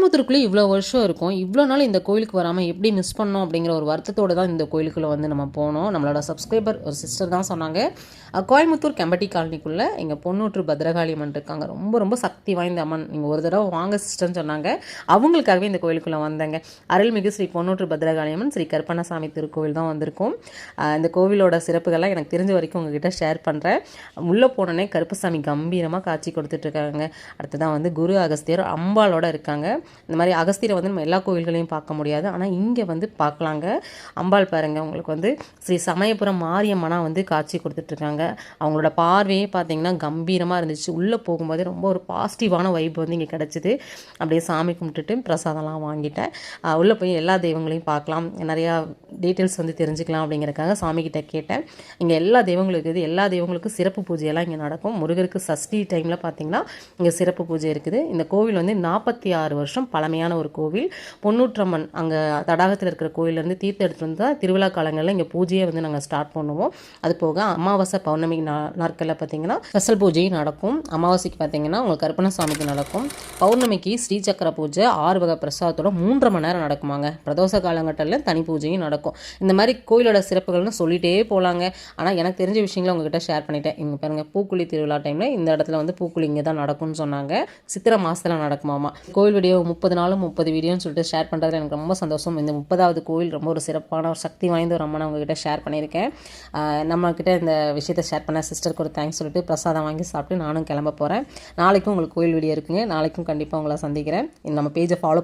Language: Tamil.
கோயம்புத்தூருக்குள்ளே இவ்வளோ வருஷம் இருக்கும், இவ்வளோ நாள் இந்த கோயிலுக்கு வராமல் எப்படி மிஸ் பண்ணோம் அப்படிங்கிற ஒரு வருத்தத்தோடு தான் இந்த கோயிலுக்குள்ளே வந்து நம்ம போனோம். நம்மளோட சப்ஸ்கிரைபர் ஒரு சிஸ்டர் தான் சொன்னாங்க, கோயம்புத்தூர் கெம்பட்டி காலனிக்குள்ளே எங்கள் பொன்னூற்று பத்ரகாளி அம்மன் இருக்காங்க, ரொம்ப ரொம்ப சக்தி வாய்ந்த அம்மன், நீங்கள் ஒரு தடவை வாங்க சிஸ்டர்னு சொன்னாங்க. அவங்களுக்காகவே இந்த கோயிலுக்குள்ளே வந்தேங்க. அருள்மிகு ஸ்ரீ பொன்னூற்று பத்ரகாளி அம்மன் ஸ்ரீ கருப்பண்ணசாமி திருக்கோவில் தான் வந்திருக்கும். இந்த கோவிலோட சிறப்புகள்லாம் எனக்கு தெரிஞ்ச வரைக்கும் உங்ககிட்ட ஷேர் பண்ணுறேன். உள்ளே போனோடனே கருப்பசாமி கம்பீரமாக காட்சி கொடுத்துட்ருக்காங்க. அடுத்ததான் வந்து குரு அகஸ்தியர் அம்பாலோட இருக்காங்க. இந்த மாதிரி அகஸ்தியரை வந்து நம்ம எல்லா கோயில்களையும் பார்க்க முடியாது, ஆனால் இங்கே வந்து பார்க்கலாங்க. அம்பாள் பாருங்கள், உங்களுக்கு வந்து ஸ்ரீ சமயபுரம் மாரியம்மனா வந்து காட்சி கொடுத்துட்ருக்காங்க. அவங்களோட பார்வையே பார்த்தீங்கன்னா கம்பீரமாக இருந்துச்சு. உள்ளே போகும்போது ரொம்ப ஒரு பாசிட்டிவான வைப் வந்து இங்கே கிடச்சிது. அப்படியே சாமி கும்பிட்டுட்டு பிரசாதம்லாம் வாங்கிட்டேன். உள்ளே போய் எல்லா தெய்வங்களையும் பார்க்கலாம், நிறையா டீட்டெயில்ஸ் வந்து தெரிஞ்சுக்கலாம் அப்படிங்கிறக்காக சாமிக்கிட்ட கேட்டேன். இங்கே எல்லா தெய்வங்களும் இருக்குது, எல்லா தெய்வங்களுக்கும் சிறப்பு பூஜையெல்லாம் இங்கே நடக்கும். முருகருக்கு சஷ்டி டைமில் பார்த்தீங்கன்னா இங்கே சிறப்பு பூஜை இருக்குது. இந்த கோவில் வந்து 46 வருஷம் பழமையான ஒரு கோவில். பொன்னூற்றம்மன் அங்கே தடாகத்தில் இருக்கிற கோயிலேருந்து தீர்த்து எடுத்துகிட்டு வந்து தான் திருவிழா காலங்களில் இங்கே பூஜையை வந்து நாங்கள் ஸ்டார்ட் பண்ணுவோம். அது போக அமாவாசை பௌர்ணமி நாட்களில் பார்த்தீங்கன்னா ஸ்பெஷல் பூஜையும் நடக்கும். அமாவாசைக்கு பார்த்தீங்கன்னா உங்களுக்கு கருப்பண்ணசாமிக்கு நடக்கும். பௌர்ணமிக்கு ஸ்ரீசக்கர பூஜை 6 வகை பிரசாதத்தோட 3.5 மணி நேரம் நடக்குமாங்க. பிரதோஷ காலங்கட்டத்தில் தனி பூஜையும் நடக்கும். இந்த மாதிரி கோயிலோட சிறப்புகள்னு சொல்லிகிட்டே போகலாங்க. ஆனால் எனக்கு தெரிஞ்ச விஷயங்களை உங்ககிட்ட ஷேர் பண்ணிட்டேன். இங்கே பாருங்கள், பூக்குழி திருவிழா டைமில் இந்த இடத்துல வந்து பூக்குழி இங்கே தான் நடக்கும்னு சொன்னாங்க. சித்திரை மாதத்தில் நடக்குமாமா. கோயில் வீடியோ 30 நாளும் 30 வீடியோன்னு சொல்லிட்டு ஷேர் பண்ணுறதுல எனக்கு ரொம்ப சந்தோஷம். இந்த 30வது கோயில் ரொம்ப ஒரு சிறப்பான ஒரு சக்தி வாய்ந்த ஒரு அம்மனை உங்ககிட்ட ஷேர் பண்ணியிருக்கேன். நம்மக்கிட்ட இந்த விஷயத்தை ஷேர் பண்ண சிஸ்டருக்கு ஒரு தேங்க்ஸ் சொல்லிட்டு பிரசாதம் வாங்கி சாப்பிட்டு நானும் கிளம்ப போகிறேன். நாளைக்கும் உங்களுக்கு கோயில் வீடியோ இருக்குங்க. நாளைக்கும் கண்டிப்பாக உங்களை சந்திக்கிறேன். நம்ம பேஜை ஃபாலோ